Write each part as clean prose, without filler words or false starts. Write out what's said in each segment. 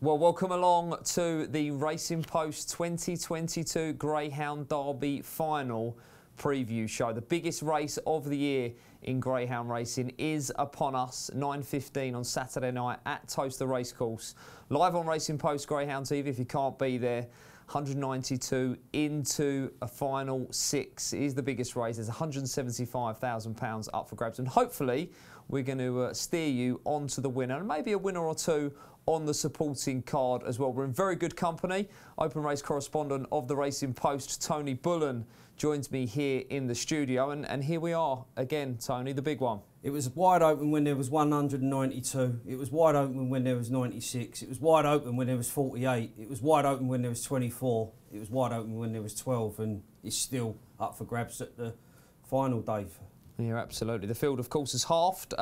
Well, welcome along to the Racing Post 2022 Greyhound Derby Final preview show. The biggest race of the year in greyhound racing is upon us, 9:15 on Saturday night at Towcester Racecourse. Live on Racing Post Greyhound TV if you can't be there. 192 into a final six. It is the biggest race. There's £175,000 up for grabs, and hopefully we're going to steer you onto the winner, and maybe a winner or two on the supporting card as well. We're in very good company. Open race correspondent of the Racing Post, Tony Bullen, joins me here in the studio, and here we are again, Tony, the big one. It was wide open when there was 192. It was wide open when there was 96. It was wide open when there was 48. It was wide open when there was 24. It was wide open when there was 12, and it's still up for grabs at the final day. Yeah, absolutely. The field, of course, is halved.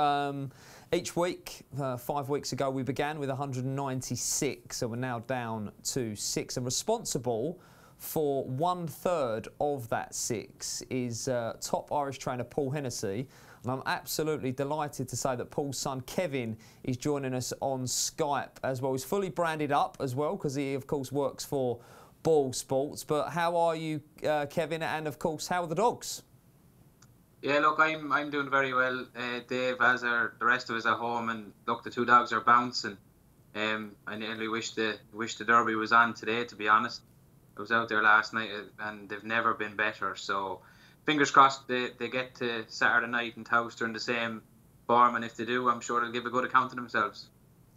Each week, 5 weeks ago, we began with 196, so we're now down to 6. And responsible for 1/3 of that 6 is top Irish trainer Paul Hennessy. And I'm absolutely delighted to say that Paul's son Kevin is joining us on Skype as well. He's fully branded up as well because he, of course, works for Ball Sports. But how are you, Kevin? And, of course, how are the dogs? Yeah, look, I'm doing very well. Dave, as are the rest of us at home, and look, the two dogs are bouncing. I nearly wish the Derby was on today, to be honest. I was out there last night, and they've never been better. So, fingers crossed they get to Saturday night in Towcester in the same form, and if they do, I'm sure they'll give a good account of themselves.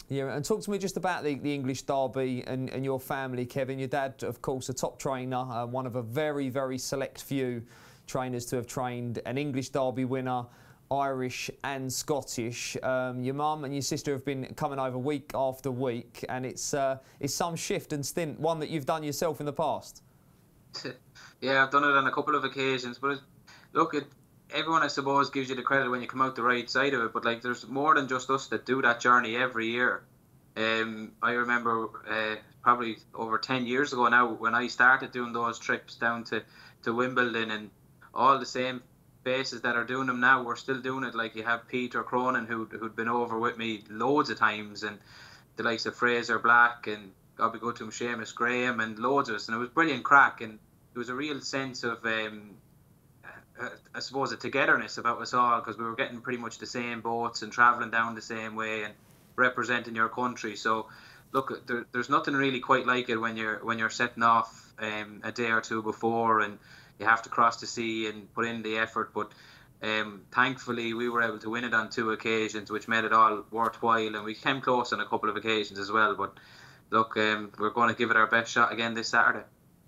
Yeah, and talk to me just about the English Derby and your family, Kevin. Your dad, of course, a top trainer, one of a very, very select few trainers to have trained an English Derby winner, Irish and Scottish. Your mum and your sister have been coming over week after week, and it's some shift and stint, one that you've done yourself in the past. Yeah, I've done it on a couple of occasions, but look, everyone, I suppose, gives you the credit when you come out the right side of it, but like, there's more than just us that do that journey every year. I remember probably over 10 years ago now when I started doing those trips down to Wimbledon, and all the same faces that are doing them now, we're still doing it. Like, you have Peter Cronin who'd been over with me loads of times, and the likes of Fraser Black, and God be good to him, Seamus Graham, and loads of us, and it was brilliant crack, and there was a real sense of I suppose a togetherness about us all, because we were getting pretty much the same boats and travelling down the same way and representing your country. So look, there's nothing really quite like it when you're setting off a day or two before, and you have to cross the sea and put in the effort. But thankfully we were able to win it on 2 occasions, which made it all worthwhile, and we came close on a couple of occasions as well. But look, we're going to give it our best shot again this Saturday.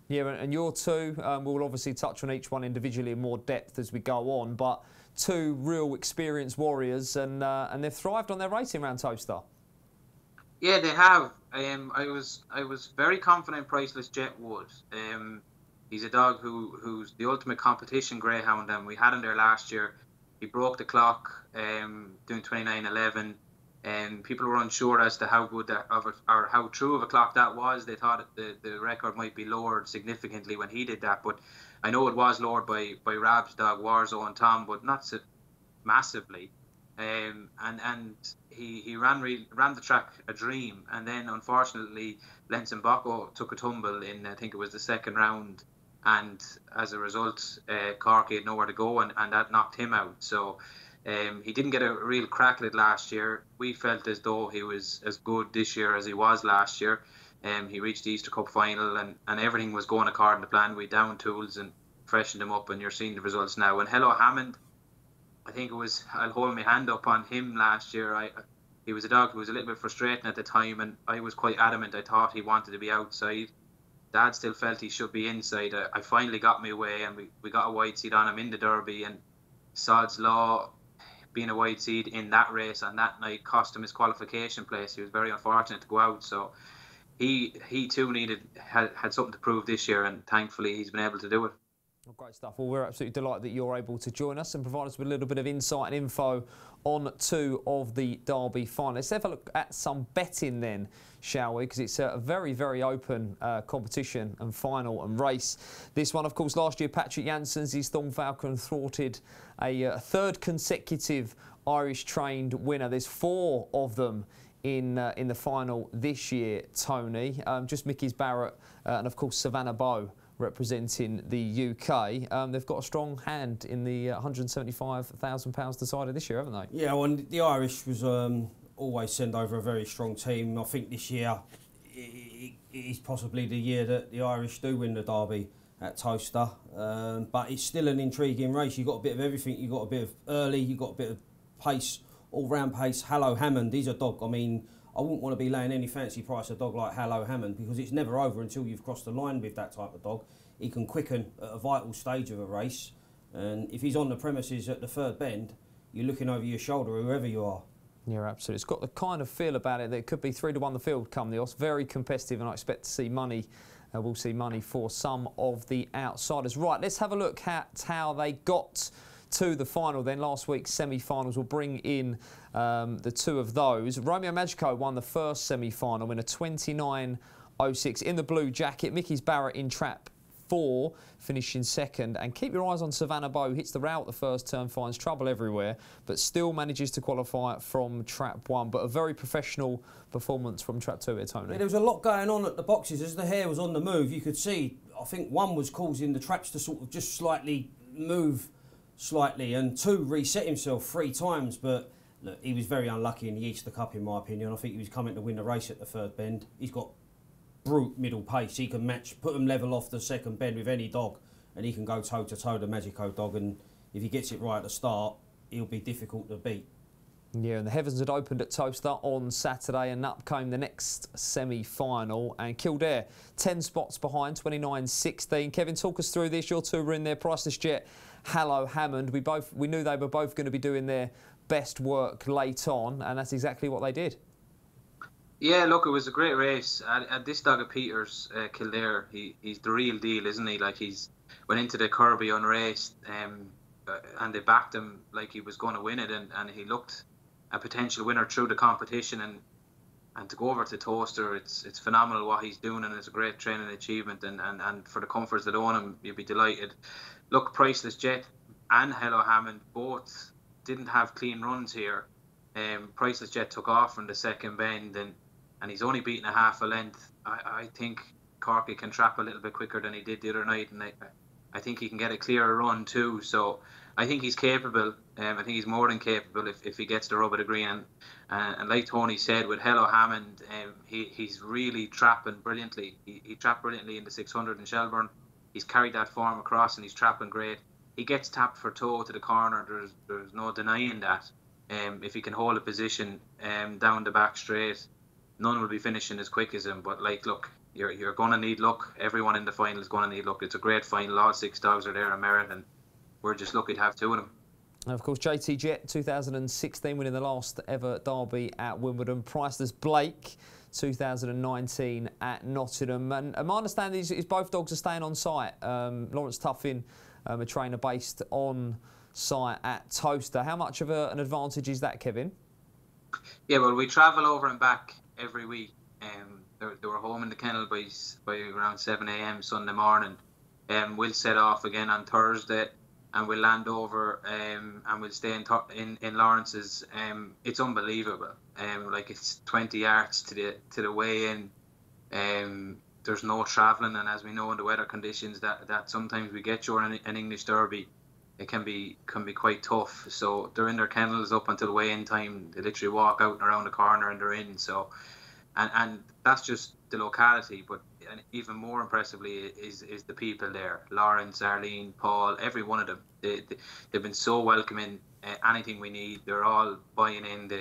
Yeah, and your two, we'll obviously touch on each one individually in more depth as we go on, but two real experienced warriors, and they've thrived on their racing around Towcester. Yeah, they have. I was very confident Priceless Jet would. He's a dog who's the ultimate competition greyhound, and we had him there last year. He broke the clock doing 29:11. And people were unsure as to how good or how true of a clock that was. They thought the record might be lowered significantly when he did that, but I know it was lowered by Rab's dog Warzo and Tom, but not so massively. And he ran the track a dream, and then unfortunately Lenson Bocco took a tumble in, I think it was the 2nd round, and as a result Corky had nowhere to go, and that knocked him out. So he didn't get a real crack at it last year. We felt as though he was as good this year as he was last year. He reached the Easter Cup final, and everything was going according to plan. We downed tools and freshened him up, and you're seeing the results now. And Hello Hammond, I think it was, I'll hold my hand up on him last year. He was a dog who was a little bit frustrating at the time, and I was quite adamant. I thought he wanted to be outside. Dad still felt he should be inside. I finally got my way, and we got a wide seat on him in the Derby, and Sod's Law, being a wide seed in that race on that night, cost him his qualification place. He was very unfortunate to go out, so he too had something to prove this year, and thankfully he's been able to do it. Well, great stuff. Well, we're absolutely delighted that you're able to join us and provide us with a little bit of insight and info on 2 of the Derby finals. Let's have a look at some betting then, shall we? Because it's a very, very open competition and final and race. This one, of course, last year, Patrick Janssens, his Thorn Falcon, thwarted a 3rd consecutive Irish trained winner. There's 4 of them in the final this year, Tony. Just Mickys, Barrett, and of course HAVANA Bow representing the UK. They've got a strong hand in the £175,000 decided this year, haven't they? Yeah, well, the Irish was always send over a very strong team. I think this year it is possibly the year that the Irish do win the Derby at Towcester. But it's still an intriguing race. You've got a bit of everything. You've got a bit of early, you've got a bit of pace, all-round pace. Hello Hammond, he's a dog. I mean, I wouldn't want to be laying any fancy price a dog like Hello Hammond, because it's never over until you've crossed the line with that type of dog. He can quicken at a vital stage of a race, and if he's on the premises at the third bend, you're looking over your shoulder whoever you are. Yeah, absolutely. It's got the kind of feel about it that it could be 3-1 the field come the Oss. Very competitive, and I expect to see money. We'll see money for some of the outsiders. Right, let's have a look at how they got to the final then. Last week's semi-finals will bring in the two of those. Romeo Magico won the first semi-final in a 29.06 in the blue jacket. Mickys, Barrett in trap 4, finishing second. And keep your eyes on HAVANA Bow. Hits the rail at the first turn, finds trouble everywhere, but still manages to qualify from trap 1. But a very professional performance from trap 2 here, Tony. Yeah, there was a lot going on at the boxes. As the hare was on the move, you could see, I think 1 was causing the traps to sort of just slightly move slightly, and 2 reset himself 3 times. But look, he was very unlucky in the Easter Cup, in my opinion. I think he was coming to win the race at the third bend. He's got brute middle pace. He can match, put him level off the second bend with any dog, and he can go toe to toe the Magico dog. And if he gets it right at the start, he'll be difficult to beat. Yeah, and the heavens had opened at Towcester on Saturday, and up came the next semi-final. And Kildare 10 spots behind, 29.16. Kevin, talk us through this. Your two were in there. Priceless Jet, Hello Hammond. We knew they were both going to be doing their best work late on, and that's exactly what they did. Yeah, look, it was a great race. This dog of Peter's, Kildare, he's the real deal, isn't he? Like, he's went into the Kirby unraced, and they backed him like he was going to win it, and he looked a potential winner through the competition. And to go over to Towcester, it's phenomenal what he's doing, and it's a great training achievement. And for the comforts that own him, you'd be delighted. Look, Priceless Jet and Hello Hammond both didn't have clean runs here. Priceless Jet took off from the second bend, and he's only beaten a half a length. I think Corky can trap a little bit quicker than he did the other night, and I think he can get a clearer run too. So I think he's capable. I think he's more than capable if he gets the rub of the green. And like Tony said, with Hello Hammond, he's really trapping brilliantly. He trapped brilliantly in the 600 in Shelburne. He's carried that form across, and he's trapping great. He gets tapped for toe to the corner. There's no denying that. If he can hold a position down the back straight, none will be finishing as quick as him. But like, look, you're going to need luck. Everyone in the final is going to need luck. It's a great final. All 6 dogs are there on merit, and we're just lucky to have 2 of them. And of course, JT Jet, 2016, winning the last ever Derby at Wimbledon. Priceless Blake, 2019 at Nottingham. And my understanding is both dogs are staying on site. Lawrence Tuffin, a trainer based on site at Towcester. How much of an advantage is that, Kevin? Yeah, well, we travel over and back every week. They were home in the kennel by around 7 a.m. Sunday morning. We'll set off again on Thursday, and we'll land over and we'll stay in Lawrence's. It's unbelievable. Like, it's 20 yards to the way in. There's no travelling, and as we know in the weather conditions that sometimes we get during an English Derby, it can be quite tough. So they're in their kennels up until weigh-in time. They literally walk out and around the corner and they're in. So, and that's just the locality. But even more impressively is the people there. Lawrence, Arlene, Paul, every one of them. They've been so welcoming. Anything we need, they're all buying in.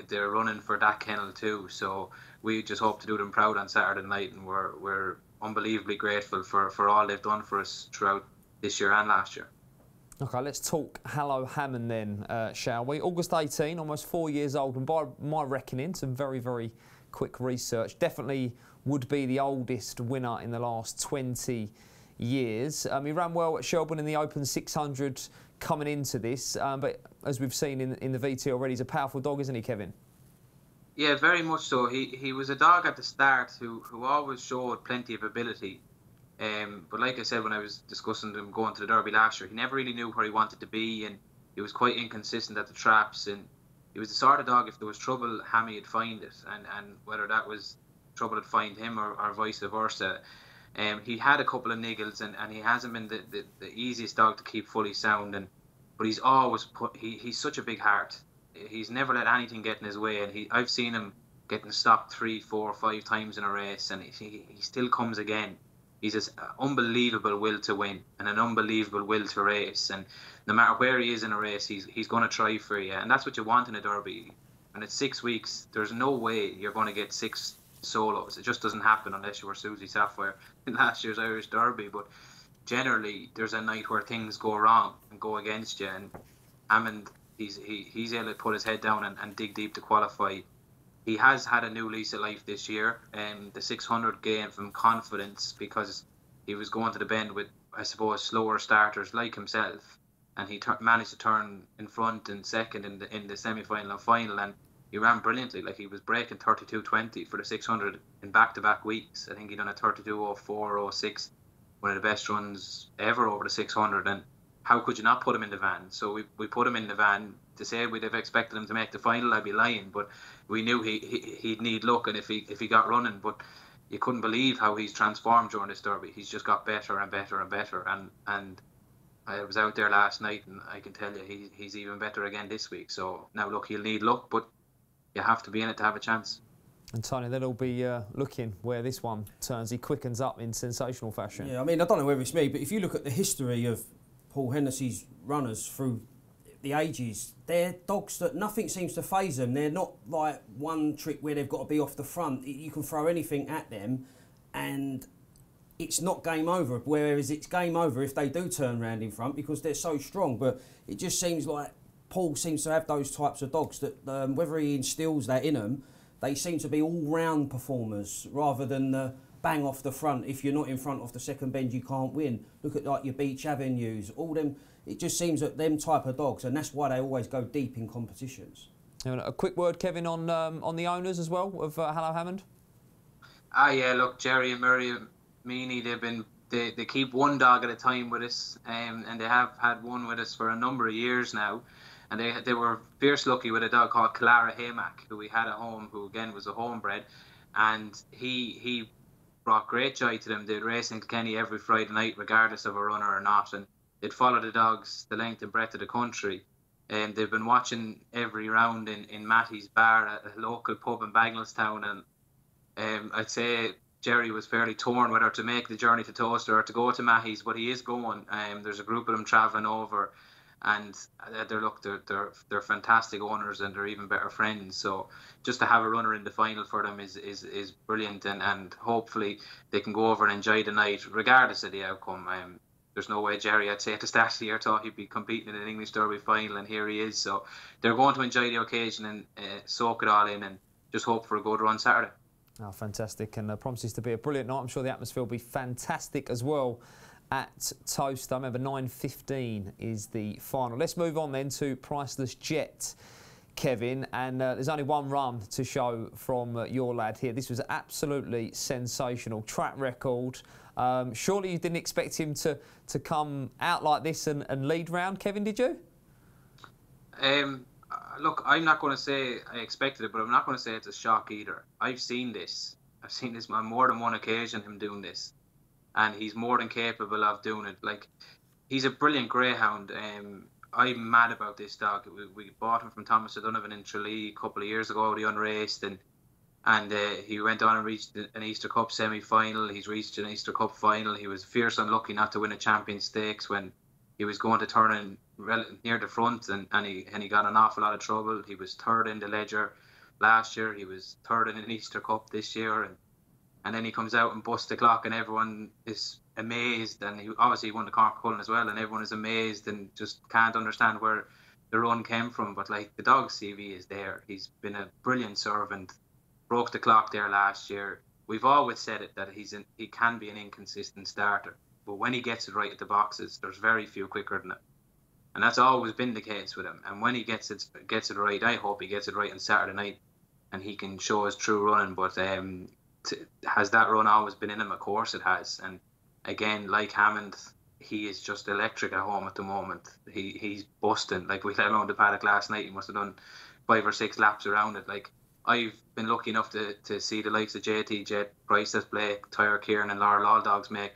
They're running for that kennel too. So we just hope to do them proud on Saturday night, and we're unbelievably grateful for all they've done for us throughout this year and last year. OK, let's talk Hello Hammond then, shall we? August 18, almost 4 years old, and by my reckoning, some very, very quick research, definitely would be the oldest winner in the last 20 years. He ran well at Shelburne in the Open 600 coming into this, but as we've seen in the VT already, he's a powerful dog, isn't he, Kevin? Yeah, very much so. He was a dog at the start who always showed plenty of ability. But like I said, when I was discussing him going to the Derby last year, he never really knew where he wanted to be, and he was quite inconsistent at the traps. And he was the sort of dog, if there was trouble, Hammy would find it, and whether that was trouble would find him or vice versa. He had a couple of niggles, and he hasn't been the easiest dog to keep fully sound, but he's always he's such a big heart. He's never let anything get in his way, and I've seen him getting stopped 3, 4, 5 times in a race, and he still comes again. He's this unbelievable will to win and an unbelievable will to race, and no matter where he is in a race, he's going to try for you, and that's what you want in a derby. And it's 6 weeks. There's no way you're going to get 6 solos. It just doesn't happen unless you were Susie Sapphire in last year's Irish Derby. But generally, there's a night where things go wrong and go against you, and Hammond, he's able to put his head down and dig deep to qualify. He has had a new lease of life this year, and the 600 gave him confidence because he was going to the bend with, I suppose, slower starters like himself, and he managed to turn in front and second in the semi-final and final, and he ran brilliantly. Like, he was breaking 32.20 for the 600 in back-to-back weeks. I think he done a 32.04, 06, one of the best runs ever over the 600, and how could you not put him in the van? So we put him in the van. To say we'd have expected him to make the final, I'd be lying, but we knew he'd need luck, and if he got running. But you couldn't believe how he's transformed during this derby. He's just got better and better and better, and I was out there last night, and I can tell you he's even better again this week. So now, look, he'll need luck, but you have to be in it to have a chance. And Tony, they'll be looking where this one turns. He quickens up in sensational fashion. Yeah, I mean, I don't know whether it's me, but if you look at the history of Paul Hennessy's runners through the ages, they're dogs that nothing seems to faze them. They're not like one trick where they've got to be off the front. You can throw anything at them and it's not game over, whereas it's game over if they do turn round in front because they're so strong. But it just seems like Paul seems to have those types of dogs that whether he instills that in them, they seem to be all-round performers rather than the bang off the front. If you're not in front of the second bend, you can't win. Look at like your Beach Avenues, all them. It just seems that them type of dogs, and that's why they always go deep in competitions. A quick word, Kevin, on the owners as well of Hello Hammond. Yeah, look, Jerry and Murray, Meany, they keep one dog at a time with us, and they have had one with us for a number of years now. And they were fierce lucky with a dog called Clara Haymack, who we had at home, who again was a homebred, and he brought great joy to them. They'd race in Kilkenny every Friday night, regardless of a runner or not, and they'd follow the dogs the length and breadth of the country. And they've been watching every round in Matty's bar at a local pub in Bagnallstown, and I'd say Jerry was fairly torn whether to make the journey to Towcester or to go to Matty's, but he is going. There's a group of them travelling over, and they're fantastic owners, and they're even better friends. So just to have a runner in the final for them is brilliant, and hopefully they can go over and enjoy the night regardless of the outcome. There's no way Jerry, I'd say at the start of the year, thought he'd be competing in an English Derby final, and here he is. So they're going to enjoy the occasion and soak it all in, and just hope for a good run Saturday. Oh, fantastic, and promises to be a brilliant night. I'm sure the atmosphere will be fantastic as well at Towcester. I remember 9:15 is the final. Let's move on then to Priceless Jet, Kevin, and there's only one run to show from your lad here. This was absolutely sensational. Track record. Surely you didn't expect him to come out like this and lead round, Kevin, did you? Look, I'm not going to say I expected it, but I'm not going to say it's a shock either. I've seen this on more than one occasion, him doing this, and he's more than capable of doing it. Like, he's a brilliant greyhound. I'm mad about this dog. We bought him from Thomas O'Donovan in Tralee a couple of years ago, the unraced, and he went on and reached an Easter Cup semi-final. He's reached an Easter Cup final. He was fierce unlucky not to win a Champion Stakes when he was going to turn in near the front, and he got an awful lot of trouble. He was third in the Ledger last year. He was third in an Easter Cup this year, and then he comes out and busts the clock, and everyone is amazed. And he obviously won the Cork Cullen as well, and everyone is amazed and just can't understand where the run came from. But like, the dog's CV is there. He's been a brilliant servant. Broke the clock there last year. We've always said it, that he can be an inconsistent starter, but when he gets it right at the boxes, there's very few quicker than it, and that's always been the case with him. And when he gets it right, I hope he gets it right on Saturday night, and he can show his true running. But has that run always been in him? Of course it has. And again, like Hammond, he is just electric at home at the moment. He's busting. Like, we let him on the paddock last night, he must have done 5 or 6 laps around it. Like, I've been lucky enough to see the likes of JT, Jet, Priceless Blake, Tyre Kieran and Laurel All dogs make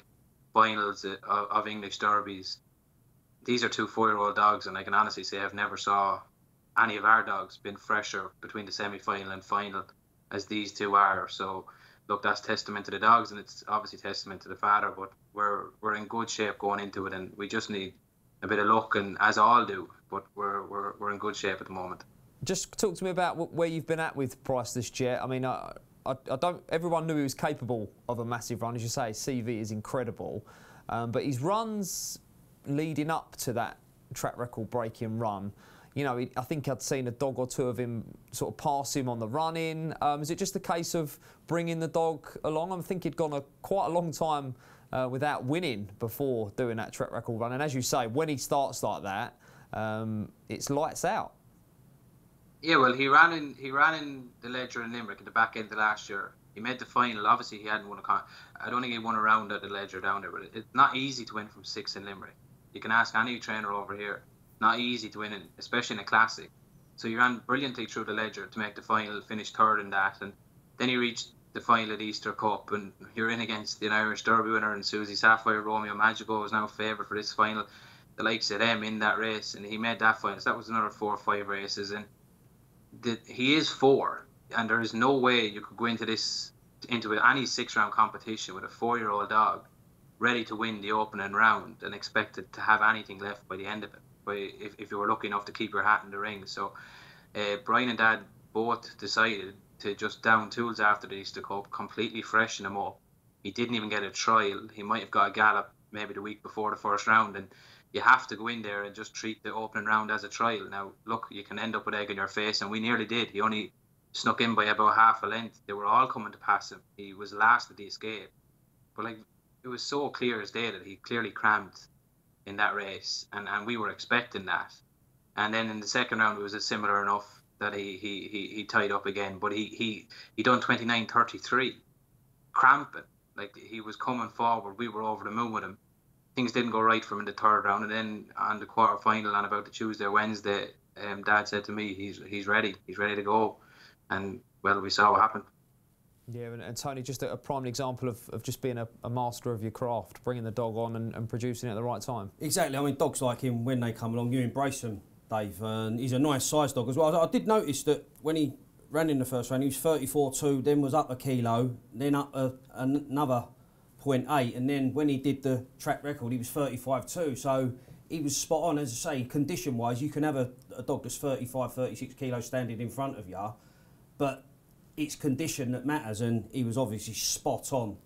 finals of English derbies. These are 2 4-year-old dogs, and I can honestly say I've never saw any of our dogs been fresher between the semi-final and final as these 2 are. So look, that's testament to the dogs, and it's obviously testament to the father, but we're in good shape going into it, and we just need a bit of luck, and as all do, but we're in good shape at the moment. Just talk to me about where you've been at with Priceless Jet. I mean, I don't. Everyone knew he was capable of a massive run, as you say. His CV is incredible, but his runs leading up to that track record breaking run, you know, I think I'd seen a dog or 2 of him sort of pass him on the run-in. Is it just a case of bringing the dog along? I think he'd gone quite a long time without winning before doing that track record run. And as you say, when he starts like that, it's lights out. Yeah, well, he ran in the Ledger in Limerick at the back end of last year. He made the final. Obviously, he hadn't won I don't think he won a round at the Ledger down there, but it's not easy to win from 6 in Limerick. You can ask any trainer over here. Not easy to win, especially in a classic. So he ran brilliantly through the Ledger to make the final, finished 3rd in that, and then he reached the final at Easter Cup, and you're in against the Irish Derby winner and Susie Sapphire. Romeo Magico is now favoured for this final. The likes of them in that race, and he made that final. So that was another 4 or 5 races, and he is 4, and there is no way you could go into any 6-round competition with a 4-year-old dog ready to win the opening round and expected to have anything left by the end of it, if you were lucky enough to keep your hat in the ring. So Brian and Dad both decided to just down tools after the Easter Cup, completely freshen him up. He didn't even get a trial. He might have got a gallop maybe the week before the first round, and you have to go in there and just treat the opening round as a trial. Now, look, you can end up with egg in your face, and we nearly did. He only snuck in by about half a length. They were all coming to pass him. He was last at the escape. But like, it was so clear as day that he clearly cramped in that race, and we were expecting that. And then in the second round, it was a similar enough that he tied up again, but he done 29.33, cramping. Like, he was coming forward. We were over the moon with him. Things didn't go right for him in the 3rd round, and then on the quarter final on about the Tuesday or Wednesday, Dad said to me, he's ready to go, and well, we saw what happened. Yeah, and Tony, just a prime example of just being a master of your craft, bringing the dog on and producing it at the right time. Exactly. I mean, dogs like him, when they come along, you embrace them, Dave. And he's a nice sized dog as well. I did notice that when he ran in the first round, he was 34.2, then was up a kilo, then up another 0.8, and then when he did the track record, he was 35.2. So he was spot on. As I say, condition-wise, you can have a dog that's 35, 36 kilos standing in front of you, but it's condition that matters, and he was obviously spot on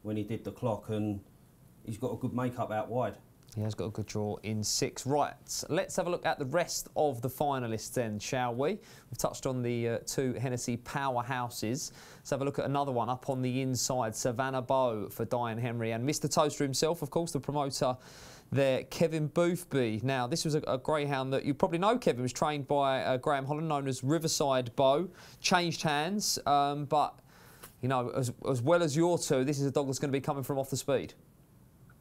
when he did the clock, and he's got a good make-up out wide. He has got a good draw in 6. Right, let's have a look at the rest of the finalists then, shall we? We've touched on the 2 Hennessy powerhouses. Let's have a look at another one up on the inside, Savannah Bow for Diane Henry, and Mr Toaster himself, of course, the promoter there, Kevin Boothby. Now, this was a greyhound that you probably know. Kevin was trained by Graham Holland, known as Riverside Bow. Changed hands, but, you know, as well as your 2, this is a dog that's going to be coming from off the speed.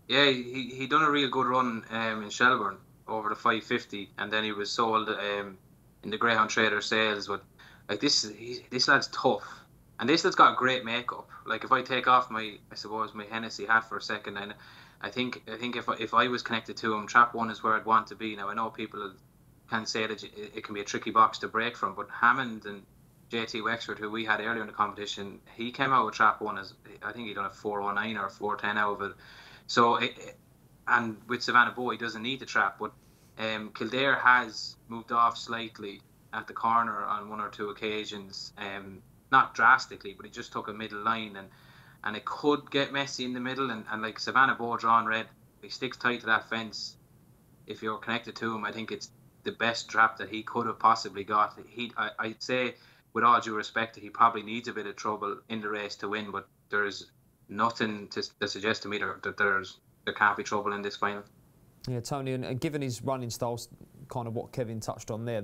Yeah, he done a real good run in Shelbourne over the 550, and then he was sold in the Greyhound Trader sales. But like, this lad's tough, and this lad's got great makeup. Like, if I take off my Hennessy hat for a second, and I think if I was connected to him, trap 1 is where I'd want to be. Now, I know people can say that it can be a tricky box to break from, but Hammond and JT Wexford, who we had earlier in the competition, he came out with trap 1 as, I think he done a 409 or a 410 out of it. So, and with Savannah Bow, he doesn't need to trap, but Kildare has moved off slightly at the corner on 1 or 2 occasions, not drastically, but he just took a middle line, and it could get messy in the middle, and like Savannah Bow drawn red, he sticks tight to that fence. If you're connected to him, I think it's the best trap that he could have possibly got. I'd say, with all due respect, he probably needs a bit of trouble in the race to win, but there's nothing to suggest to me that there can't be trouble in this final. Yeah, Tony, and given his running styles, kind of what Kevin touched on there,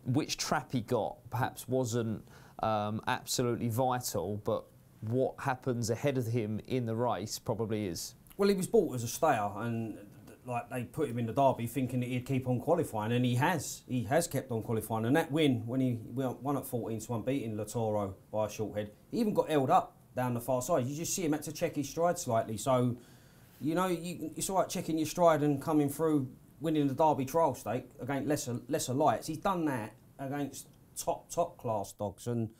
which trap he got perhaps wasn't absolutely vital, but what happens ahead of him in the race probably is. Well, he was bought as a stayer, and like they put him in the Derby thinking that he'd keep on qualifying, and he has. He has kept on qualifying. And that win, when he won at 14-1, beating Latoro by a short head, he even got held up down the far side. You just see him had to check his stride slightly. So, you know, it's all right checking your stride and coming through, winning the Derby trial stake against lesser lights. He's done that against top class dogs. And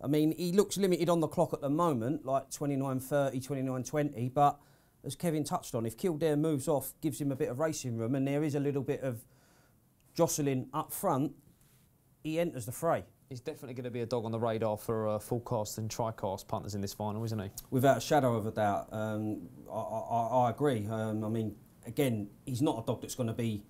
I mean, he looks limited on the clock at the moment, like 29.30, 29.20, but as Kevin touched on, if Kildare moves off, gives him a bit of racing room, and there is a little bit of jostling up front, he enters the fray. He's definitely going to be a dog on the radar for full-cast and tri-cast punters in this final, isn't he? Without a shadow of a doubt. I agree. I mean, again, he's not a dog that's going to be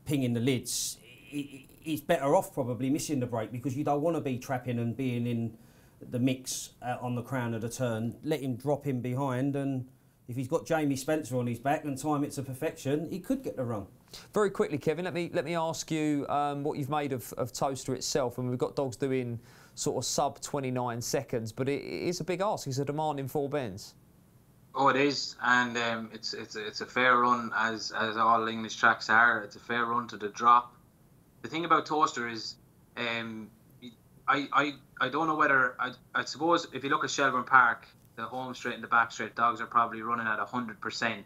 pinging the lids. He's better off probably missing the break, because you don't want to be trapping and being in the mix on the crown of the turn. Let him drop in behind, and if he's got Jamie Spencer on his back and time it to perfection, he could get the run. Very quickly, Kevin, let me ask you what you've made of Towcester itself. And we've got dogs doing sort of sub 29 seconds, but it is a big ask. It's a demanding 4 bends. Oh, it is, and it's a fair run, as all English tracks are. It's a fair run to the drop. The thing about Towcester is, I don't know whether I suppose if you look at Shelbourne Park, the home straight and the back straight, dogs are probably running at 100%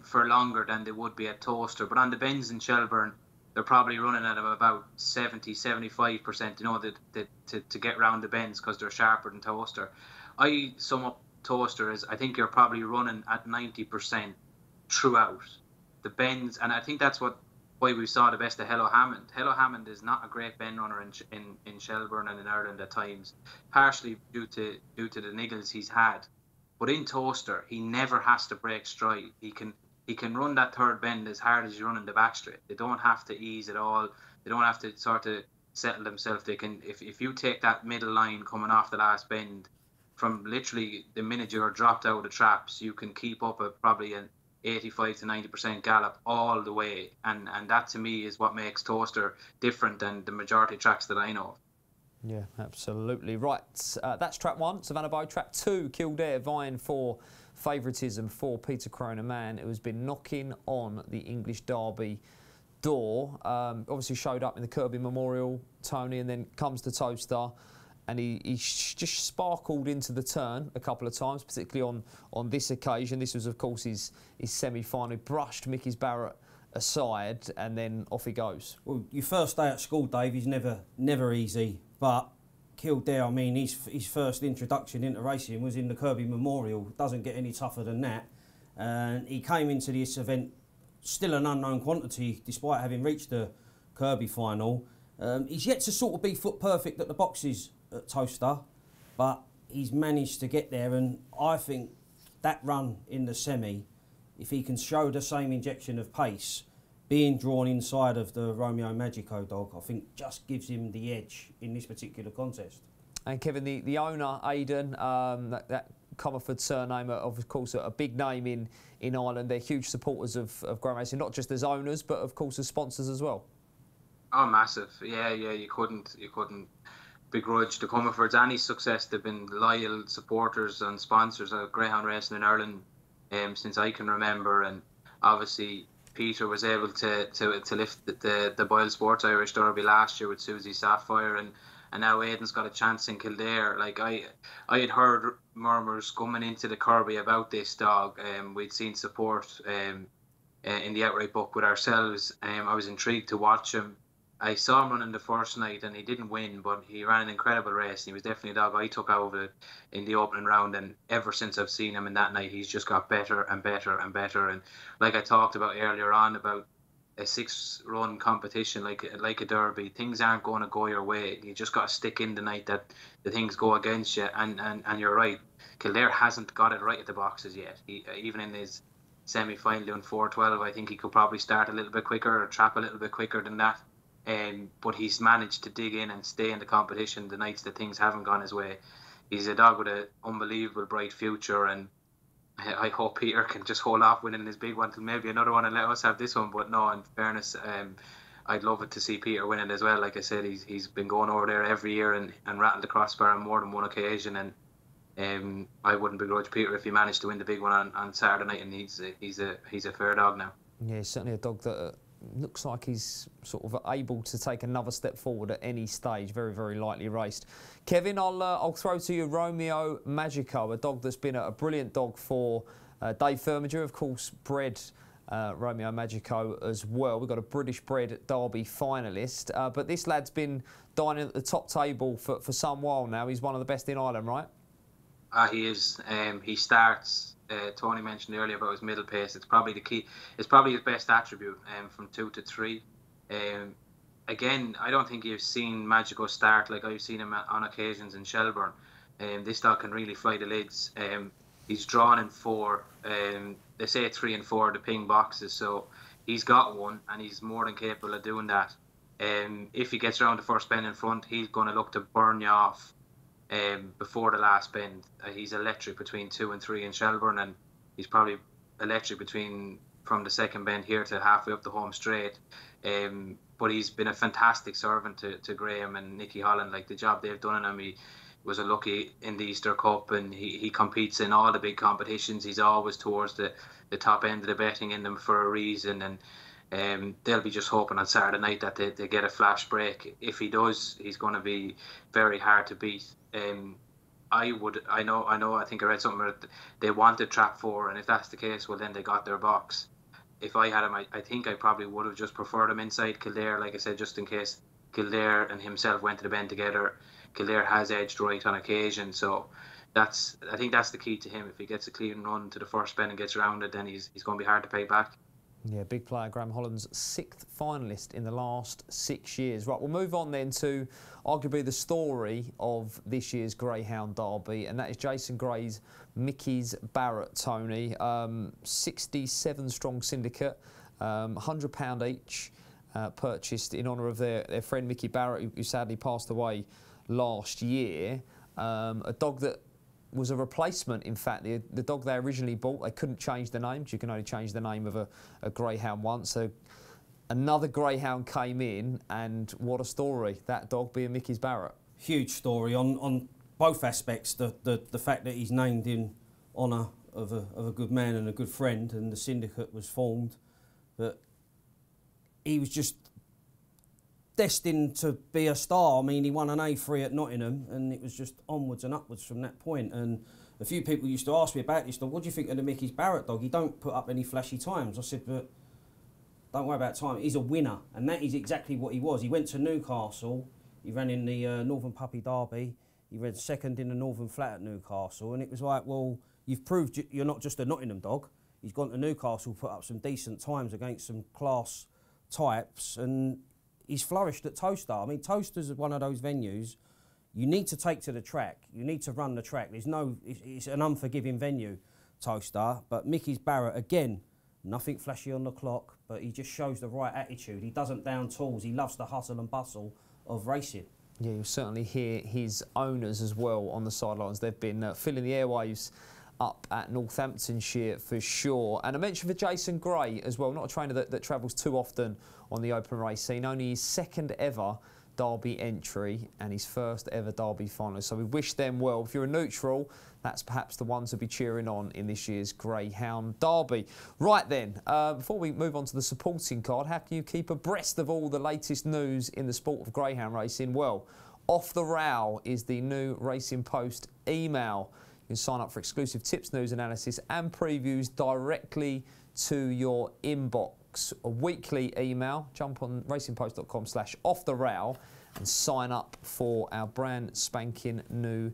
for longer than they would be at Towcester. But on the bends in Shelbourne, they're probably running at about 70-75%. You know, to get round the bends, because they're sharper than Towcester. I sum up Towcester as I think you're probably running at 90% throughout the bends, and I think that's why we saw the best of Hello Hammond. Hello Hammond is not a great bend runner in Shelbourne and in Ireland at times, partially due to the niggles he's had. But in Towcester, he never has to break stride. He can run that third bend as hard as you run in the back straight. They don't have to ease at all. They don't have to sort of settle themselves. They can, if you take that middle line coming off the last bend, from literally the minute you're dropped out of the traps, you can keep up probably an 85 to 90% gallop all the way, and that to me is what makes Towcester different than the majority of tracks that I know of. Yeah, absolutely. Right, that's track 1, Savannah Bow. Track 2, Kildare, vying for favouritism for Peter Crone, a man who has been knocking on the English Derby door. Obviously showed up in the Kirby Memorial, Tony, and then comes to Towcester. And he just sparkled into the turn a couple of times, particularly on this occasion. This was, of course, his semi-final. He brushed Mickys Barrett aside, and then off he goes. Well, your first day at school, Dave, is never easy. But Kildare, I mean, his first introduction into racing was in the Kirby Memorial. Doesn't get any tougher than that. And he came into this event still an unknown quantity, despite having reached the Kirby final. He's yet to sort of be foot perfect at the boxes at Towcester, but he's managed to get there, and I think that run in the semi, if he can show the same injection of pace, being drawn inside of the Romeo Magico dog, I think just gives him the edge in this particular contest. And Kevin, the owner, Aidan, that Comerford surname, of course, a big name in Ireland. They're huge supporters of greyhound racing, not just as owners, but of course as sponsors as well. Oh, massive! Yeah, you couldn't begrudge the Comerfords any success. They've been loyal supporters and sponsors of greyhound racing in Ireland since I can remember, and obviously Peter was able to lift the Boyle Sports Irish Derby last year with Susie Sapphire, and now Aidan's got a chance in Kildare. Like I had heard murmurs coming into the Kirby about this dog. We'd seen support in the outright book with ourselves. I was intrigued to watch him. I saw him running the first night, and he didn't win, but he ran an incredible race. He was definitely a dog I took over in the opening round, and ever since I've seen him in that night, he's just got better and better and better. And like I talked about earlier on about a 6-run competition like a derby, things aren't going to go your way. You just got to stick in the night that the things go against you. And you're right, Kildare hasn't got it right at the boxes yet. Even in his semi-final doing 4:12, I think he could probably start a little bit quicker or trap a little bit quicker than that. But he's managed to dig in and stay in the competition the nights that things haven't gone his way. He's a dog with an unbelievable bright future, and I hope Peter can just hold off winning his big one till maybe another one and let us have this one. But no, in fairness, I'd love it to see Peter winning as well. Like I said, he's been going over there every year and rattled the crossbar on more than one occasion, and I wouldn't begrudge Peter if he managed to win the big one on Saturday night, and he's a fair dog now. Yeah, he's certainly a dog that looks like he's sort of able to take another step forward at any stage. Very, very lightly raced. Kevin, I'll throw to you Romeo Magico, a dog that's been a brilliant dog for Dave Firminger, of course, bred Romeo Magico as well. We've got a British bred Derby finalist, but this lad's been dining at the top table for some while now. He's one of the best in Ireland, right? He is. He starts. Tony mentioned earlier about his middle pace. It's probably the key. It's probably his best attribute from 2 to 3. Again, I don't think you've seen Magico start like I've seen him on occasions in Shelbourne. This dog can really fly the lids. He's drawn in 4. They say 3 and 4 are the ping boxes, so he's got one, and he's more than capable of doing that. If he gets around the first bend in front, he's going to look to burn you off before the last bend. He's electric between 2 and 3 in Shelbourne, and he's probably electric from the second bend here to halfway up the home straight. But he's been a fantastic servant to Graham and Nicky Holland. Like, the job they've done on him, he was a lucky in the Easter Cup, and he competes in all the big competitions. He's always towards the top end of the betting in them for a reason, and they'll be just hoping on Saturday night that they get a flash break. If he does, he's going to be very hard to beat. I think I read something where they wanted trap 4, and if that's the case, well, then they got their box. If I had him, I think I probably would have just preferred him inside Kildare, like I said, just in case Kildare and himself went to the bend together. Kildare has edged right on occasion, so I think that's the key to him. If he gets a clean run to the first bend and gets around it, then he's going to be hard to pay back. Yeah, big player, Graham Holland's 6th finalist in the last 6 years. Right, we'll move on then to arguably the story of this year's Greyhound Derby, and that is Jason Gray's Mickys Barrett, Tony. 67 strong syndicate, £100 each, purchased in honour of their friend Mickey Barrett, who sadly passed away last year. A dog that was a replacement, in fact. The dog they originally bought, they couldn't change the names. You can only change the name of a greyhound once. So another greyhound came in, and what a story, that dog being Mickys Barrett. Huge story on both aspects. The fact that he's named in honour of a good man and a good friend, and the syndicate was formed. But he was just destined to be a star. I mean, he won an A3 at Nottingham, and it was just onwards and upwards from that point. And a few people used to ask me about this dog. What do you think of the Mickys Barrett dog? He don't put up any flashy times. I said, but don't worry about time. He's a winner, and that is exactly what he was. He went to Newcastle. He ran in the Northern Puppy Derby. He ran second in the Northern Flat at Newcastle, and it was like, well, you've proved you're not just a Nottingham dog. He's gone to Newcastle, put up some decent times against some class types, and he's flourished at Towcester. I mean, Towcester's one of those venues you need to take to the track. You need to run the track. It's an unforgiving venue, Towcester. But Mickys Barrett, again, nothing flashy on the clock, but he just shows the right attitude. He doesn't down tools. He loves the hustle and bustle of racing. Yeah, you'll certainly hear his owners as well on the sidelines. They've been filling the airwaves up at Northamptonshire for sure. And I mentioned for Jason Gray as well, not a trainer that travels too often on the open race scene, only his 2nd ever Derby entry and his 1st ever Derby final. So we wish them well. If you're a neutral, that's perhaps the ones to be cheering on in this year's Greyhound Derby. Right then, before we move on to the supporting card, how can you keep abreast of all the latest news in the sport of greyhound racing? Well, Off the Row is the new Racing Post email. You can sign up for exclusive tips, news, analysis and previews directly to your inbox. A weekly email. Jump on racingpost.com/offtherow and sign up for our brand spanking new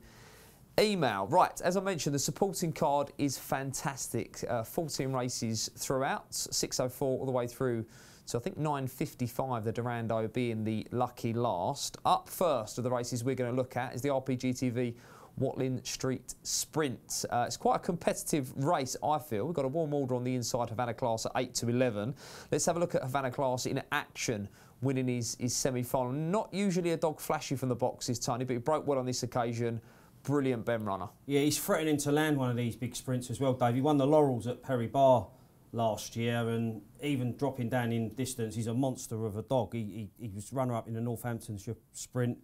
email. Right, as I mentioned, the supporting card is fantastic. 14 races throughout, 6:04 all the way through to I think 9:55, the Durando being the lucky last. Up first of the races we're going to look at is the RPGTV Watling Street Sprint. It's quite a competitive race, I feel. We've got a warm order on the inside HAVANA class at 8 to 11. Let's have a look at HAVANA class in action, winning his semi-final. Not usually a dog flashy from the boxes, Tony, but he broke well on this occasion. Brilliant bend runner. Yeah, he's threatening to land one of these big sprints as well, Dave. He won the Laurels at Perry Bar last year, and even dropping down in distance, he's a monster of a dog. He was runner-up in the Northamptonshire Sprint,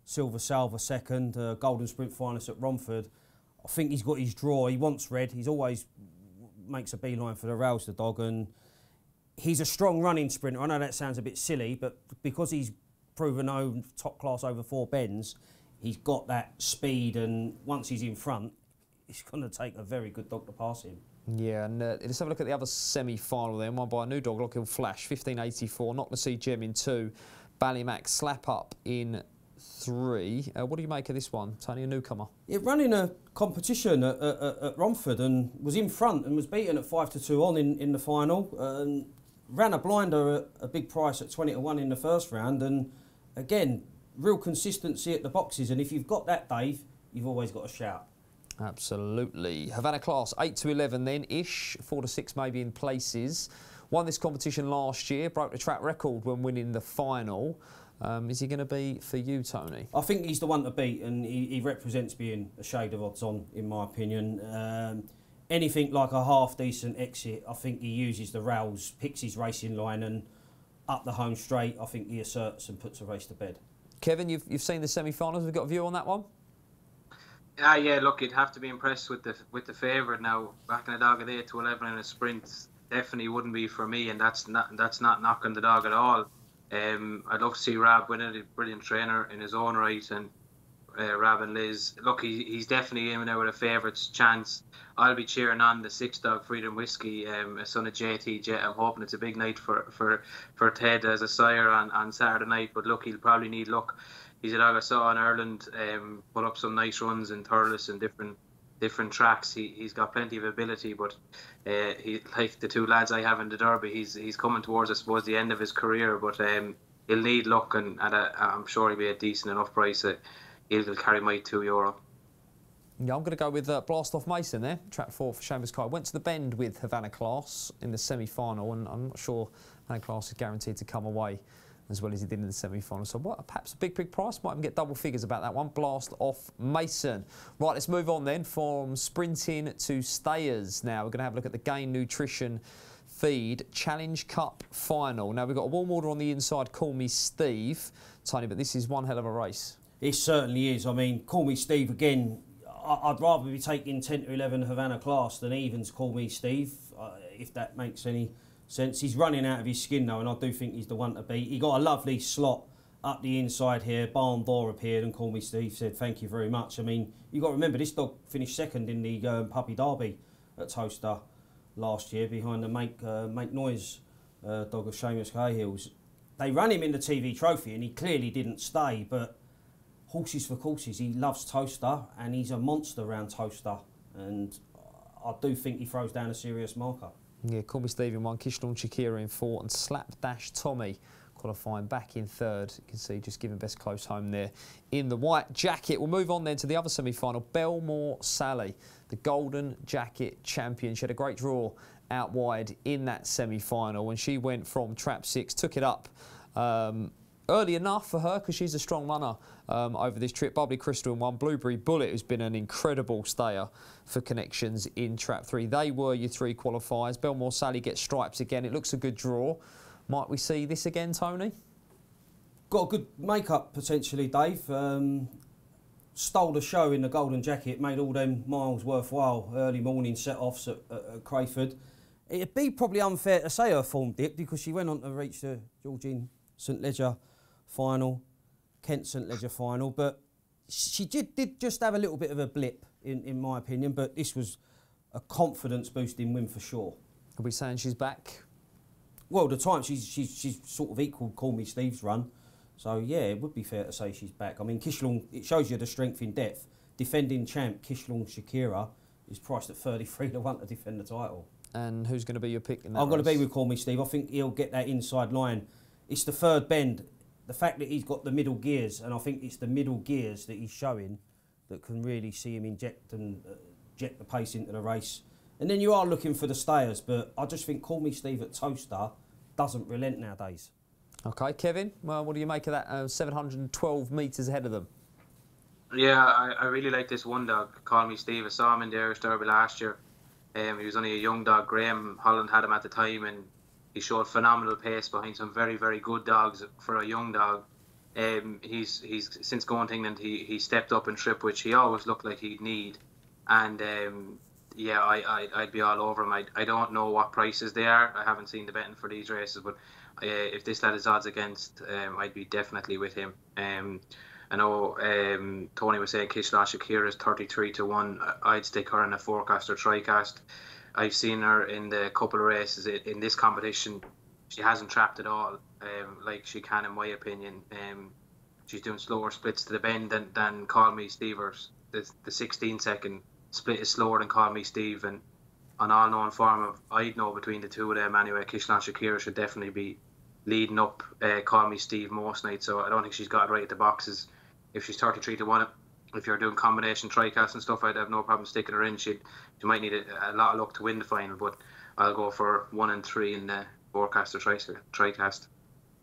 Silver Salver 2nd, Golden Sprint finalist at Romford. I think he's got his draw. He wants red. He's always makes a beeline for the rails, the dog, and he's a strong running sprinter. I know that sounds a bit silly, but because he's proven top class over 4 bends, he's got that speed, and once he's in front, it's going to take a very good dog to pass him. Yeah, and let's have a look at the other semi-final then, won by a new dog, Lockhill Flash, 1584, Not to See Gem in 2, Ballymac Slap Up in 3. What do you make of this one, Tony, a newcomer? It ran in a competition at Romford and was in front and was beaten at 5-2 on in the final. Ran a blinder at a big price at 20-1 in the first round, and again, real consistency at the boxes, and if you've got that, Dave, you've always got a shout. Absolutely. Havana class, 8-11 then-ish, 4-6 maybe in places. Won this competition last year, broke the track record when winning the final. Is he going to be for you, Tony? I think he's the one to beat, and he represents being a shade of odds on, in my opinion. Anything like a half-decent exit, I think he uses the rails, picks his racing line, and up the home straight, I think he asserts and puts a race to bed. Kevin, you've seen the semi-finals. We've got a view on that one? Yeah, look, you'd have to be impressed with the favourite now. Backing a dog at 8-11 in a sprint definitely wouldn't be for me, and that's not knocking the dog at all. I'd love to see Rab winning, a brilliant trainer in his own right, and Rab and Liz. Look, he's definitely in there with a favourite's chance. I'll be cheering on the 6 dog Freedom Whiskey, a son of JT Jet. I'm hoping it's a big night for Ted as a sire on Saturday night, but look, he'll probably need luck. He's a dog I saw in Ireland put up some nice runs in Thurles and different tracks. He's got plenty of ability, but he, like the 2 lads I have in the Derby, he's coming towards, I suppose, the end of his career, but he'll need luck, and I'm sure he'll be a decent enough price. He'll carry my €2. Yeah, I'm going to go with Blast Off Mason there, track 4 for Chambers Car. Went to the bend with Havana class in the semi-final, and I'm not sure Havana class is guaranteed to come away as well as he did in the semi-final. So perhaps a big price, might even get double figures about that one. Blast Off Mason. Right, let's move on then from sprinting to stayers. Now we're going to have a look at the Gain Nutrition Feed Challenge Cup final. Now we've got a warm order on the inside, Call Me Steve, Tony, but this is one hell of a race. It certainly is. I mean, Call Me Steve again. I'd rather be taking 10-11 Havana class than evens Call Me Steve, if that makes any sense. He's running out of his skin though, and I do think he's the one to beat. He got a lovely slot up the inside here. Barn Door appeared, and Call Me Steve said thank you very much. I mean, you got to remember this dog finished second in the Puppy Derby at Towcester last year behind the Make Noise dog of Seamus Cahill's. They ran him in the TV Trophy, and he clearly didn't stay, but horses for courses. He loves Towcester, and he's a monster around Towcester, and I do think he throws down a serious marker. Yeah, Call Me Steve in 1, Kishlon Shakira in 4, and Slapdash Tommy qualifying back in 3rd. You can see just giving best close home there in the white jacket. We'll move on then to the other semi-final, Belmore Sally, the Golden Jacket champion. She had a great draw out wide in that semi-final when she went from trap 6, took it up early enough for her because she's a strong runner over this trip. Bubbly Crystal in 1, Blueberry Bullet, who's been an incredible stayer for Connections in trap 3. They were your 3 qualifiers. Belmore Sally gets stripes again. It looks a good draw. Might we see this again, Tony? Got a good make-up potentially, Dave. Stole the show in the Golden Jacket, made all them miles worthwhile. Early morning set-offs at Crayford. It'd be probably unfair to say her form dipped because she went on to reach the Georgine St Ledger final, Kent St Ledger final, but she did just have a little bit of a blip, in my opinion, but this was a confidence-boosting win for sure. Are we saying she's back? Well, the time she's sort of equalled Call Me Steve's run, so yeah, it would be fair to say she's back. I mean, Kishlong, it shows you the strength in depth. Defending champ Kishlong Shakira is priced at 33-1 to defend the title. And who's going to be your pick in that I'm going to race? be with Call Me Steve. I think he'll get that inside line. It's the 3rd bend. The fact that he's got the middle gears, and I think it's the middle gears that he's showing that can really see him inject and inject the pace into the race. And then you are looking for the stayers, but I just think Call Me Steve at Towcester doesn't relent nowadays. OK, Kevin, well, what do you make of that 712 metres ahead of them? Yeah, I really like this one dog, Call Me Steve. I saw him in the Irish Derby last year. He was only a young dog. Graham Holland had him at the time, and he showed phenomenal pace behind some very, very good dogs for a young dog. He's since going to England, he stepped up in trip, which he always looked like he'd need. And yeah, I'd be all over him. I don't know what prices they are. I haven't seen the betting for these races, but if this lad is odds against, I'd be definitely with him. I know Tony was saying Kishla Shakira is 33-1. I'd stick her in a forecast or tricast. I've seen her in the couple of races in this competition. She hasn't trapped at all, like she can, in my opinion. She's doing slower splits to the bend than Call Me Stevers. The 16-second split is slower than Call Me Steve, and on all known form of I'd know between the two of them anyway, Kishlan Shakira should definitely be leading up Call Me Steve most nights, so I don't think she's got it right at the boxes. If she's 33-1, if you're doing combination tricasts and stuff, I'd have no problem sticking her in. She might need a lot of luck to win the final, but I'll go for 1 and 3 in the forecast or tricast.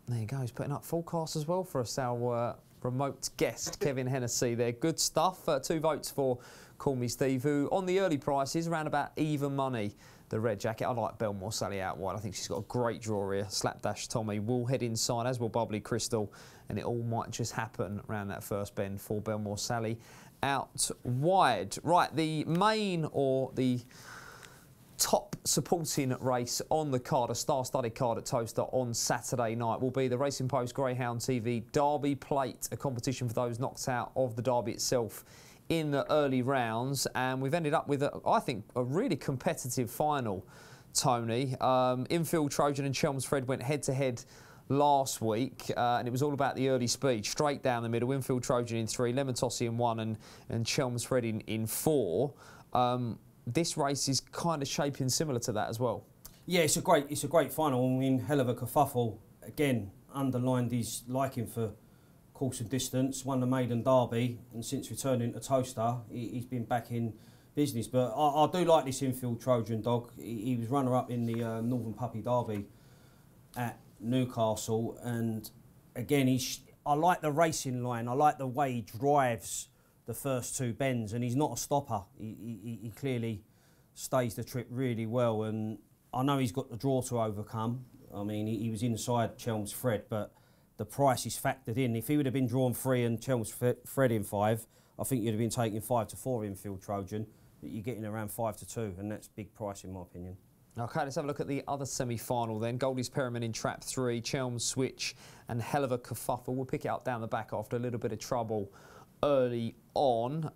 There you go, he's putting up forecast as well for us, our remote guest, Kevin Hennessy there. Good stuff. 2 votes for Call Me Steve, who on the early prices, around about even money. The red jacket. I like BELLMORE Sally out wide. I think she's got a great draw here. Slapdash Tommy will head inside, as will Bubbly Crystal, and it all might just happen around that first bend for BELLMORE Sally out wide. Right, the main or the top supporting race on the card, a star-studded card at Towcester on Saturday night, will be the Racing Post Greyhound TV Derby Plate, a competition for those knocked out of the Derby itself in the early rounds, and we've ended up with, I think, a really competitive final, Tony. Infield Trojan and Chelmsford went head-to-head last week, and it was all about the early speed, straight down the middle. Infield Trojan in 3, Lemon Tossy in 1, and Chelmsford in 4. This race is kind of shaping similar to that as well. Yeah, it's a great final. I mean, hell of a kerfuffle. Again, underlined his liking for course and distance, won the maiden derby, and since returning to Towcester, he's been back in business. But I do like this Infield Trojan dog. He was runner-up in the Northern Puppy Derby at Newcastle, and again, I like the racing line. I like the way he drives the first 2 bends, and he's not a stopper. He clearly stays the trip really well, and I know he's got the draw to overcome. I mean, he was inside Chelmsford, but the price is factored in. If he would have been drawn 3 and Chelmsford in 5, I think you'd have been taking 5-4 Infield Trojan, but you're getting around 5-2, and that's big price in my opinion. OK, let's have a look at the other semi-final then. Goldie's Perriman in trap 3, Chelms Switch and hell of a kerfuffle. We'll pick it up down the back after a little bit of trouble early on.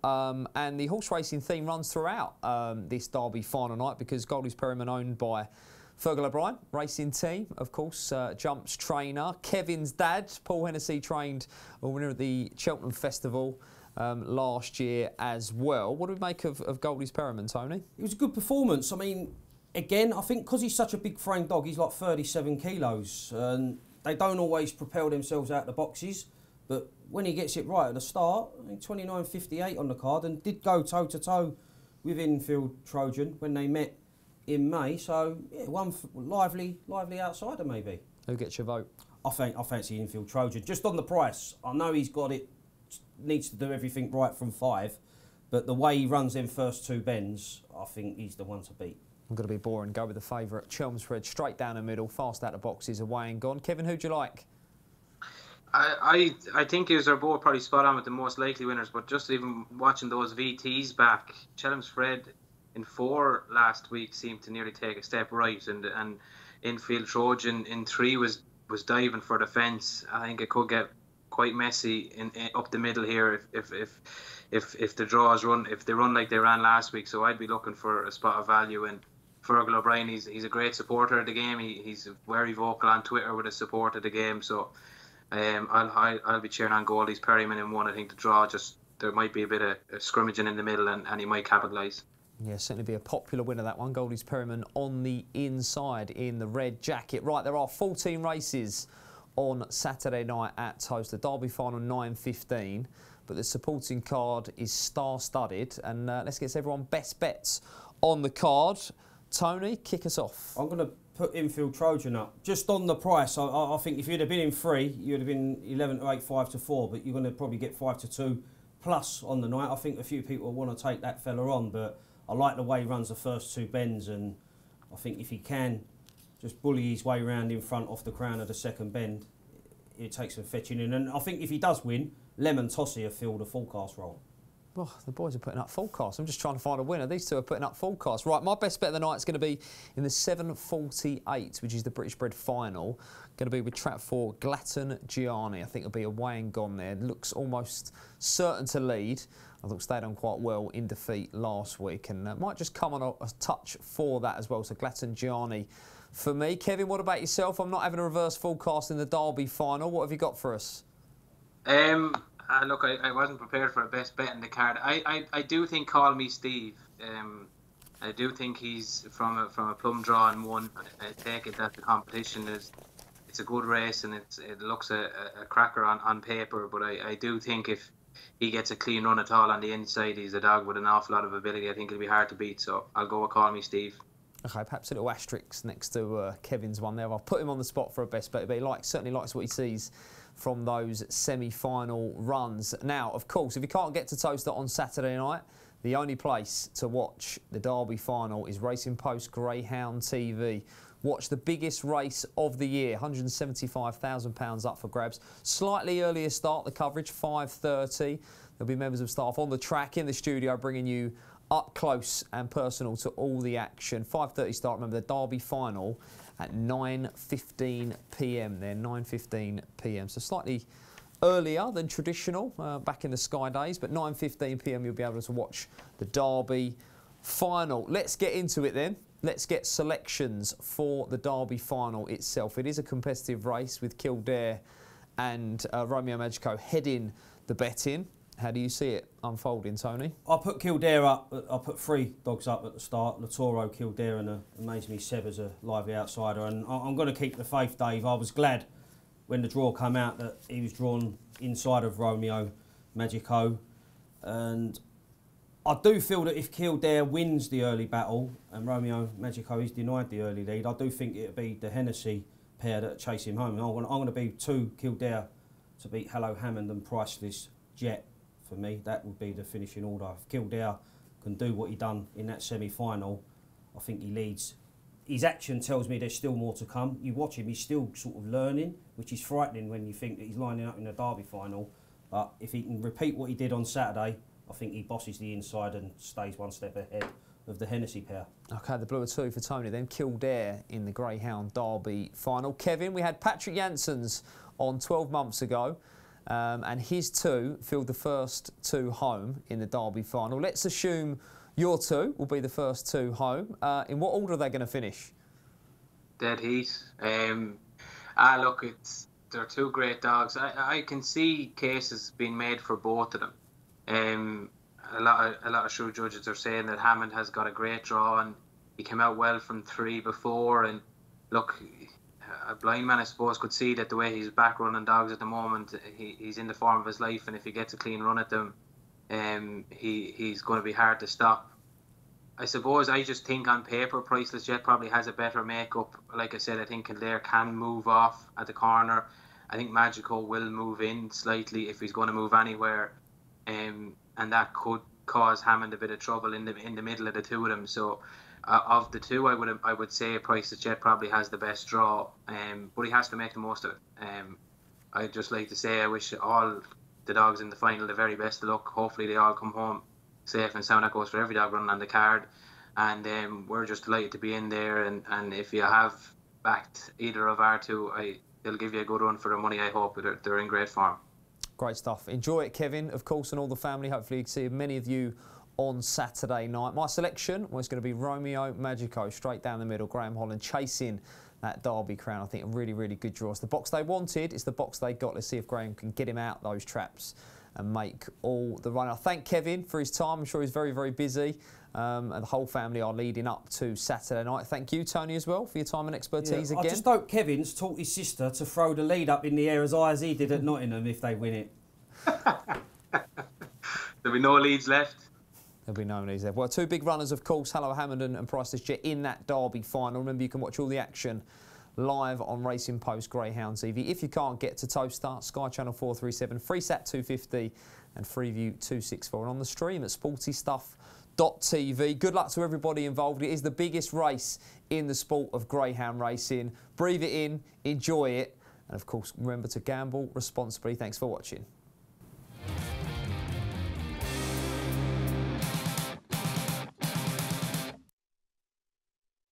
And the horse racing theme runs throughout this Derby final night, because Goldie's Perriman, owned by Fergal O'Brien racing team, of course, Jumps trainer. Kevin's dad, Paul Hennessy, trained a winner of the Cheltenham Festival last year as well. What do we make of Goldie's Perriman, Tony? It was a good performance. I mean, again, I think because he's such a big frame dog, he's like 37 kilos, and they don't always propel themselves out the boxes, but when he gets it right at the start, I think 29.58 on the card, and did go toe-to-toe with Infield Trojan when they met in May, so yeah, one lively outsider maybe. Who gets your vote? I fancy Infield Trojan, just on the price. I know he's got it, needs to do everything right from 5, but the way he runs them first 2 bends, I think he's the one to beat. I'm going to be boring, go with the favourite, Chelmsford, straight down the middle, fast out of boxes, away and gone. Kevin, who do you like? I think yous are both probably spot on with the most likely winners, but just even watching those VTs back, Chelmsford in 4 last week seemed to nearly take a step right, and Infield Trojan in 3 was diving for the fence. I think it could get quite messy in up the middle here if the draws run, if they run like they ran last week. So I'd be looking for a spot of value. And Fergal O'Brien, he's a great supporter of the game. He's very vocal on Twitter with his support of the game. So I'll be cheering on Goldie's Perriman in 1. I think the draw, just there might be a bit of scrimmaging in the middle, and he might capitalise. Yeah, certainly be a popular winner, that one. Goldie's Perriman on the inside in the red jacket. Right, there are 14 races on Saturday night at Towcester. Derby final 9:15, but the supporting card is star-studded. And let's get everyone best bets on the card. Tony, kick us off. I'm going to put Infield Trojan up. Just on the price, I think if you'd have been in 3, you'd have been 11-8, 5-4, but you're going to probably get 5-2 plus on the night. I think a few people want to take that fella on, but I like the way he runs the first 2 bends, and I think if he can just bully his way round in front off the crown of the second bend, it takes some fetching in. And I think if he does win, Lemon Tossy will fill the forecast role. Oh, the boys are putting up forecasts. I'm just trying to find a winner. These two are putting up forecasts. Right, my best bet of the night is going to be in the 7:48, which is the British Bred final. Going to be with trap 4, Glatton Gianni. I think it'll be away and gone there. Looks almost certain to lead. I thought stayed on quite well in defeat last week, and might just come on a touch for that as well. So Glatton Gianni for me. Kevin, what about yourself? I'm not having a reverse forecast in the Derby final. What have you got for us? Look, I wasn't prepared for a best bet in the card. I do think Call Me Steve. I do think he's from a plum draw and one. I take it that the competition it's a good race and it looks a cracker on paper. But I do think if he gets a clean run at all on the inside, he's a dog with an awful lot of ability. I think it'll be hard to beat. So I'll go with Call Me Steve. Okay, perhaps a little asterisk next to Kevin's one there. I'll put him on the spot for a best bet, but he certainly likes what he sees from those semi-final runs. Now, of course, if you can't get to Towcester on Saturday night, the only place to watch the Derby final is Racing Post Greyhound TV. Watch the biggest race of the year, £175,000 up for grabs. Slightly earlier start, the coverage, 5:30. There'll be members of staff on the track in the studio bringing you up close and personal to all the action. 5:30 start, remember the Derby final at 9:15 p.m. there, 9:15 p.m. So slightly earlier than traditional back in the Sky days, but 9:15 p.m. you'll be able to watch the Derby final. Let's get into it then. Let's get selections for the Derby final itself. It is a competitive race with Kildare and Romeo Magico heading the betting. How do you see it unfolding, Tony? I put Kildare up. I put 3 dogs up at the start. Latoro, Kildare and Amazingly Seb as a lively outsider. And I'm going to keep the faith, Dave. I was glad when the draw came out that he was drawn inside of Romeo Magico. And I do feel that if Kildare wins the early battle and Romeo Magico is denied the early lead, I do think it'll be the Hennessy pair that chase him home. And I'm going to be 2 Kildare to beat Hello Hammond and Priceless Jet. For me, that would be the finishing order. If Kildare can do what he done in that semi-final, I think he leads. His action tells me there's still more to come. You watch him, he's still sort of learning, which is frightening when you think that he's lining up in the Derby final. But if he can repeat what he did on Saturday, I think he bosses the inside and stays one step ahead of the Hennessy pair. OK, the blue are 2 for Tony. Then Kildare in the Greyhound Derby final. Kevin, we had Patrick Janssens on 12 months ago. And his 2 filled the first 2 home in the Derby final. Let's assume your 2 will be the first 2 home. In what order are they going to finish? Dead heat. Look, they're 2 great dogs. I can see cases being made for both of them. A lot of shrewd judges are saying that Hammond has got a great draw and he came out well from 3 before. And look, a blind man, I suppose, could see that the way he's back running dogs at the moment, he's in the form of his life, and if he gets a clean run at them, he's going to be hard to stop. I suppose I just think on paper, Priceless Jet probably has a better makeup. Like I said, I think Kildare can move off at the corner. I think Magico will move in slightly if he's going to move anywhere, and that could cause Hammond a bit of trouble in the middle of the 2 of them. So of the 2, I would say Priceless Jet probably has the best draw, but he has to make the most of it. I'd just like to say I wish all the dogs in the final the very best of luck. Hopefully they all come home safe and sound. That goes for every dog running on the card, and we're just delighted to be in there. And if you have backed either of our 2, they'll give you a good run for their money. I hope they're in great form. Great stuff. Enjoy it, Kevin, of course, and all the family. Hopefully you can see many of you on Saturday night. My selection was going to be Romeo Magico, straight down the middle. Graham Holland chasing that Derby crown. I think a really, really good draw. It's the box they wanted. It's the box they got. Let's see if Graham can get him out those traps and make all the run. I thank Kevin for his time. I'm sure he's very, very busy. And the whole family are leading up to Saturday night. Thank you, Tony, as well, for your time and expertise again. I just hope Kevin's taught his sister to throw the lead up in the air as high as he did at Nottingham if they win it. There'll be no leads left. There'll be no leads there. Well, 2 big runners, of course, Hello Hammond and Priceless Jet in that Derby final. Remember, you can watch all the action live on Racing Post Greyhound TV. If you can't get to Towcester, Sky Channel 437, Freesat 250 and Freeview 264. And on the stream at sportystuff.tv. Good luck to everybody involved. It is the biggest race in the sport of greyhound racing. Breathe it in, enjoy it, and of course, remember to gamble responsibly. Thanks for watching.